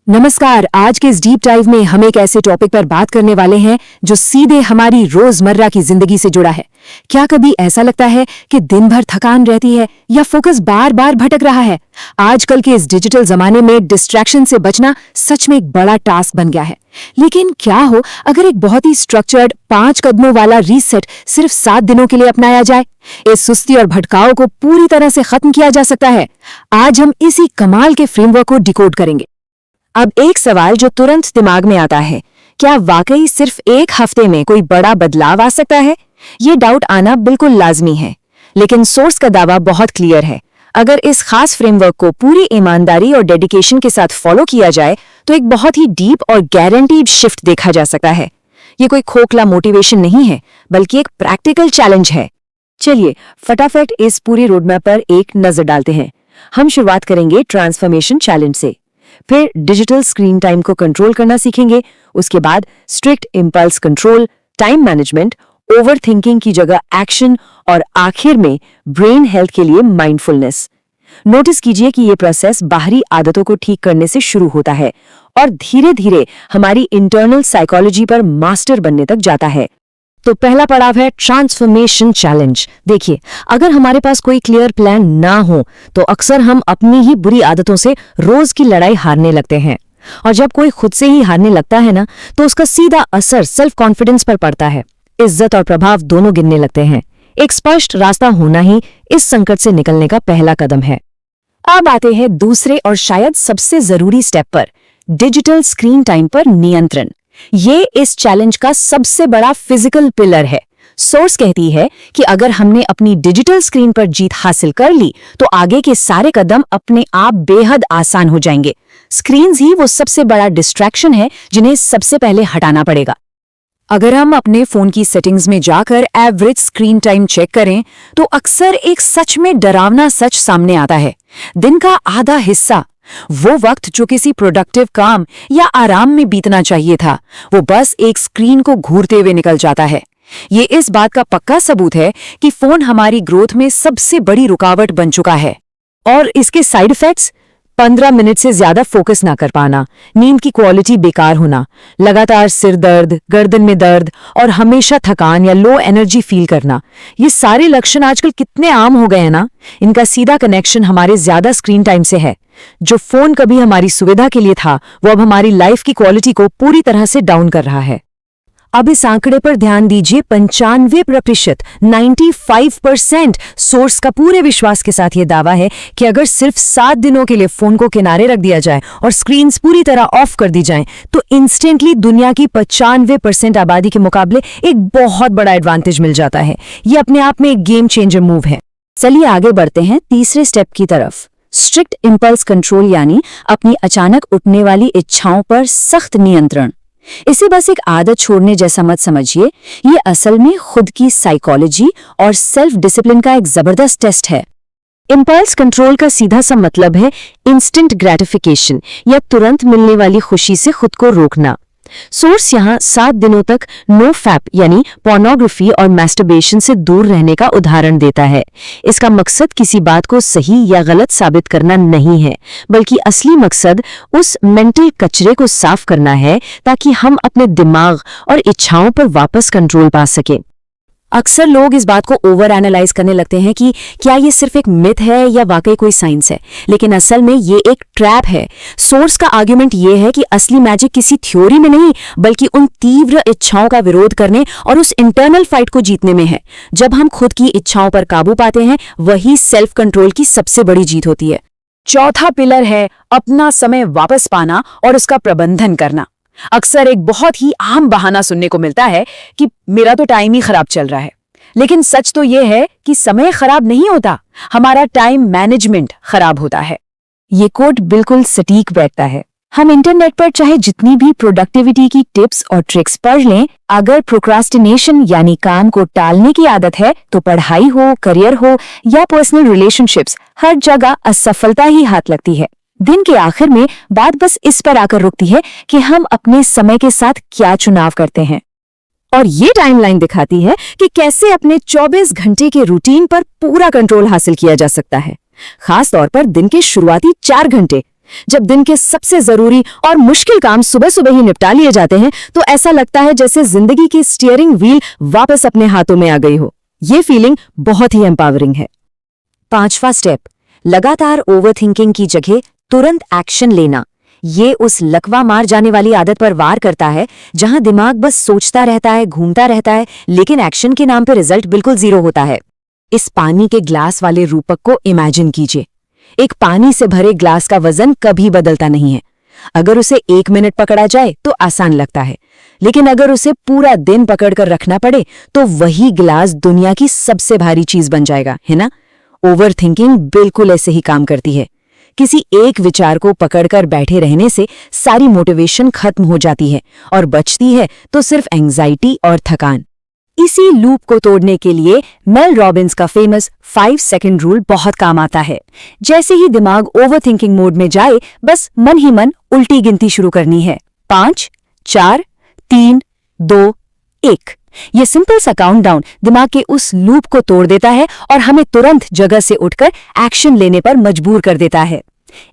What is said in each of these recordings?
नमस्कार। आज के इस डीप डाइव में हम एक ऐसे टॉपिक पर बात करने वाले हैं जो सीधे हमारी रोजमर्रा की जिंदगी से जुड़ा है। क्या कभी ऐसा लगता है कि दिन भर थकान रहती है या फोकस बार बार भटक रहा है? आजकल के इस डिजिटल जमाने में डिस्ट्रैक्शन से बचना सच में एक बड़ा टास्क बन गया है। लेकिन क्या हो अगर एक बहुत ही स्ट्रक्चर्ड 5 कदमों वाला रीसेट सिर्फ 7 दिनों के लिए अपनाया जाए? इस सुस्ती और भटकाव को पूरी तरह से खत्म किया जा सकता है। आज हम इसी कमाल के फ्रेमवर्क को डिकोड करेंगे। अब एक सवाल जो तुरंत दिमाग में आता है, क्या वाकई सिर्फ एक हफ्ते में कोई बड़ा बदलाव आ सकता है? ये डाउट आना बिल्कुल लाजमी है, लेकिन सोर्स का दावा बहुत क्लियर है। अगर इस खास फ्रेमवर्क को पूरी ईमानदारी और डेडिकेशन के साथ फॉलो किया जाए तो एक बहुत ही डीप और गारंटीड शिफ्ट देखा जा सकता है। ये कोई खोखला मोटिवेशन नहीं है, बल्कि एक प्रैक्टिकल चैलेंज है। चलिए फटाफट इस पूरी रोडमैप पर एक नजर डालते हैं। हम शुरुआत करेंगे ट्रांसफॉर्मेशन चैलेंज से, फिर डिजिटल स्क्रीन टाइम को कंट्रोल करना सीखेंगे, उसके बाद strict impulse control, time management, over thinking की जगह एक्शन और आखिर में ब्रेन हेल्थ के लिए माइंडफुलनेस। नोटिस कीजिए कि ये प्रोसेस बाहरी आदतों को ठीक करने से शुरू होता है और धीरे धीरे हमारी इंटरनल साइकोलॉजी पर मास्टर बनने तक जाता है। तो पहला पड़ाव है ट्रांसफॉर्मेशन चैलेंज। देखिए, अगर हमारे पास कोई क्लियर प्लान ना हो तो अक्सर हम अपनी ही बुरी आदतों से रोज की लड़ाई हारने लगते हैं, और जब कोई खुद से ही हारने लगता है ना, तो उसका सीधा असर सेल्फ कॉन्फिडेंस पर पड़ता है। इज्जत और प्रभाव दोनों गिरने लगते हैं। एक स्पष्ट रास्ता होना ही इस संकट से निकलने का पहला कदम है। अब आते हैं दूसरे और शायद सबसे जरूरी स्टेप पर, डिजिटल स्क्रीन टाइम पर नियंत्रण। ये इस चैलेंज का सबसे बड़ा फिजिकल पिलर है। सोर्स कहती है कि अगर हमने अपनी डिजिटल स्क्रीन पर जीत हासिल कर ली तो आगे के सारे कदम अपने आप बेहद आसान हो जाएंगे। स्क्रीन्स ही वो सबसे बड़ा डिस्ट्रैक्शन है जिन्हें सबसे पहले हटाना पड़ेगा। अगर हम अपने फोन की सेटिंग्स में जाकर एवरेज स्क्रीन टाइम चेक करें तो अक्सर एक सच में डरावना सच सामने आता है। दिन का आधा हिस्सा, वो वक्त जो किसी प्रोडक्टिव काम या आराम में बीतना चाहिए था, वो बस एक स्क्रीन को घूरते हुए निकल जाता है। ये इस बात का पक्का सबूत है कि फोन हमारी ग्रोथ में सबसे बड़ी रुकावट बन चुका है। और इसके साइड इफेक्ट्स, 15 मिनट से ज्यादा फोकस ना कर पाना, नींद की क्वालिटी बेकार होना, लगातार सिर दर्द, गर्दन में दर्द और हमेशा थकान या लो एनर्जी फील करना। ये सारे लक्षण आजकल कितने आम हो गए हैं ना। इनका सीधा कनेक्शन हमारे ज्यादा स्क्रीन टाइम से है। जो फोन कभी हमारी सुविधा के लिए था, वो अब हमारी लाइफ की क्वालिटी को पूरी तरह से डाउन कर रहा है। अब इस आंकड़े पर ध्यान दीजिए, 95%, 95% सोर्स का पूरे विश्वास के साथ ये दावा है कि अगर सिर्फ 7 दिनों के लिए फोन को किनारे रख दिया जाए और स्क्रीन्स पूरी तरह ऑफ कर दी जाएं, तो इंस्टेंटली दुनिया की 95% आबादी के मुकाबले एक बहुत बड़ा एडवांटेज मिल जाता है। ये अपने आप में एक गेम चेंजर मूव है। चलिए आगे बढ़ते हैं तीसरे स्टेप की तरफ, स्ट्रिक्ट इंपल्स कंट्रोल, यानी अपनी अचानक उठने वाली इच्छाओं पर सख्त नियंत्रण। इसे बस एक आदत छोड़ने जैसा मत समझिए, ये असल में खुद की साइकोलॉजी और सेल्फ डिसिप्लिन का एक जबरदस्त टेस्ट है। इंपल्स कंट्रोल का सीधा सा मतलब है इंस्टेंट ग्रेटिफिकेशन या तुरंत मिलने वाली खुशी से खुद को रोकना। सोर्स यहाँ 7 दिनों तक नो फैप यानी पोर्नोग्राफी और मैस्टरबेशन से दूर रहने का उदाहरण देता है। इसका मकसद किसी बात को सही या गलत साबित करना नहीं है, बल्कि असली मकसद उस मेंटल कचरे को साफ करना है ताकि हम अपने दिमाग और इच्छाओं पर वापस कंट्रोल पा सकें। अक्सर लोग इस बात को ओवर एनालाइज करने लगते हैं कि क्या ये सिर्फ एक मिथ है या वाकई कोई साइंस है, लेकिन असल में ये एक ट्रैप है। सोर्स का आर्ग्यूमेंट ये है कि असली मैजिक किसी थ्योरी में नहीं, बल्कि उन तीव्र इच्छाओं का विरोध करने और उस इंटरनल फाइट को जीतने में है। जब हम खुद की इच्छाओं पर काबू पाते हैं, वही सेल्फ कंट्रोल की सबसे बड़ी जीत होती है। चौथा पिलर है अपना समय वापस पाना और उसका प्रबंधन करना। अक्सर एक बहुत ही आम बहाना सुनने को मिलता है कि मेरा तो टाइम ही खराब चल रहा है, लेकिन सच तो यह है कि समय खराब नहीं होता, हमारा टाइम मैनेजमेंट खराब होता है। ये कोट बिल्कुल सटीक बैठता है। हम इंटरनेट पर चाहे जितनी भी प्रोडक्टिविटी की टिप्स और ट्रिक्स पढ़ लें, अगर प्रोक्रास्टिनेशन यानी काम को टालने की आदत है, तो पढ़ाई हो, करियर हो या पर्सनल रिलेशनशिप्स, हर जगह असफलता ही हाथ लगती है। दिन के आखिर में बात बस इस पर आकर रुकती है कि हम अपने समय के साथ क्या चुनाव करते हैं। और ये टाइमलाइन दिखाती है कि कैसे अपने 24 घंटे के रूटीन पर पूरा कंट्रोल हासिल किया जा सकता है, खास तौर पर दिन के शुरुआती 4 घंटे। जब दिन के सबसे जरूरी और मुश्किल काम सुबह सुबह ही निपटा लिए जाते हैं तो ऐसा लगता है जैसे जिंदगी की स्टीयरिंग व्हील वापस अपने हाथों में आ गई हो। ये फीलिंग बहुत ही एम्पावरिंग है। 5वां स्टेप, लगातार ओवरथिंकिंग की जगह तुरंत एक्शन लेना। ये उस लकवा मार जाने वाली आदत पर वार करता है जहां दिमाग बस सोचता रहता है, घूमता रहता है, लेकिन एक्शन के नाम पे रिजल्ट बिल्कुल जीरो होता है। इस पानी के ग्लास वाले रूपक को इमेजिन कीजिए। एक पानी से भरे ग्लास का वजन कभी बदलता नहीं है। अगर उसे 1 मिनट पकड़ा जाए तो आसान लगता है, लेकिन अगर उसे पूरा दिन पकड़कर रखना पड़े तो वही ग्लास दुनिया की सबसे भारी चीज बन जाएगा, है ना? ओवरथिंकिंग बिल्कुल ऐसे ही काम करती है। किसी एक विचार को पकड़कर बैठे रहने से सारी मोटिवेशन खत्म हो जाती है और बचती है तो सिर्फ एंजाइटी और थकान। इसी लूप को तोड़ने के लिए मेल रॉबिन्स का फेमस 5 सेकंड रूल बहुत काम आता है। जैसे ही दिमाग ओवरथिंकिंग मोड में जाए, बस मन ही मन उल्टी गिनती शुरू करनी है। 5, 4, 3, 2, 1। ये सिंपल सा काउंटडाउन दिमाग के उस लूप को तोड़ देता है और हमें तुरंत जगह से उठकर एक्शन लेने पर मजबूर कर देता है।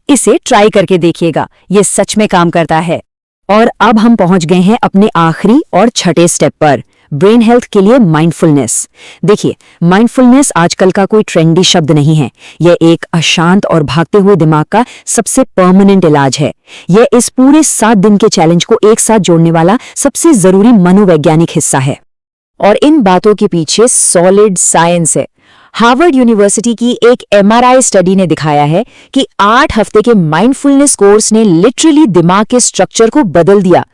इसे ट्राई करके देखिएगा, ये सच में काम करता है। और अब हम पहुंच गए हैं अपने आखिरी और छठे स्टेप पर, ब्रेन हेल्थ के लिए माइंडफुलनेस। देखिए, माइंडफुलनेस आजकल का कोई ट्रेंडी शब्द नहीं है। यह एक अशांत और भागते हुए दिमाग का सबसे परमानेंट इलाज है। यह इस पूरे 7 दिन के चैलेंज को एक साथ जोड़ने वाला सबसे जरूरी मनोवैज्ञानिक हिस्सा है। और इन बातों के पीछे सॉलिड साइंस है। हार्वर्ड यूनिवर्सिटी की एक MRI स्टडी ने दिखाया है कि 8 हफ्ते के माइंडफुलनेस कोर्स ने लिटरली दिमाग के स्ट्रक्चर को बदल दिया।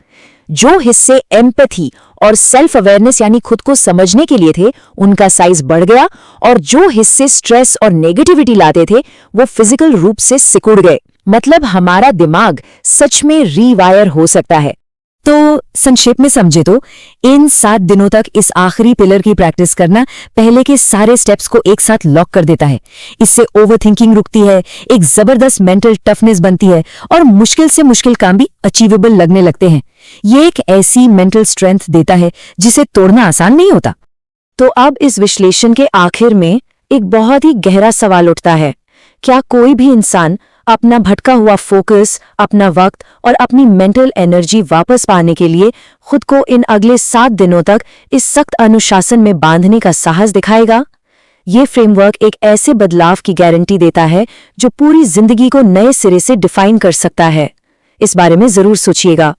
जो हिस्से एम्पैथी और सेल्फ अवेयरनेस यानी खुद को समझने के लिए थे, उनका साइज बढ़ गया, और जो हिस्से स्ट्रेस और नेगेटिविटी लाते थे वो फिजिकल रूप से सिकुड़ गए। मतलब हमारा दिमाग सच में रीवायर हो सकता है। तो संक्षेप में समझे तो इन 7 दिनों तक इस आखिरी पिलर की प्रैक्टिस करना पहले के सारे स्टेप्स को एक साथ लॉक कर देता है। इससे ओवरथिंकिंग रुकती है, एक जबरदस्त मेंटल टफनेस बनती है और मुश्किल से मुश्किल काम भी अचीवेबल लगने लगते हैं। ये एक ऐसी मेंटल स्ट्रेंथ देता है जिसे तोड़ना आसान नहीं होता। तो अब इस विश्लेषण के आखिर में एक बहुत ही गहरा सवाल उठता है, क्या कोई भी इंसान अपना भटका हुआ फोकस, अपना वक्त और अपनी मेंटल एनर्जी वापस पाने के लिए खुद को इन अगले 7 दिनों तक इस सख्त अनुशासन में बांधने का साहस दिखाएगा? ये फ्रेमवर्क एक ऐसे बदलाव की गारंटी देता है जो पूरी जिंदगी को नए सिरे से डिफाइन कर सकता है। इस बारे में जरूर सोचिएगा।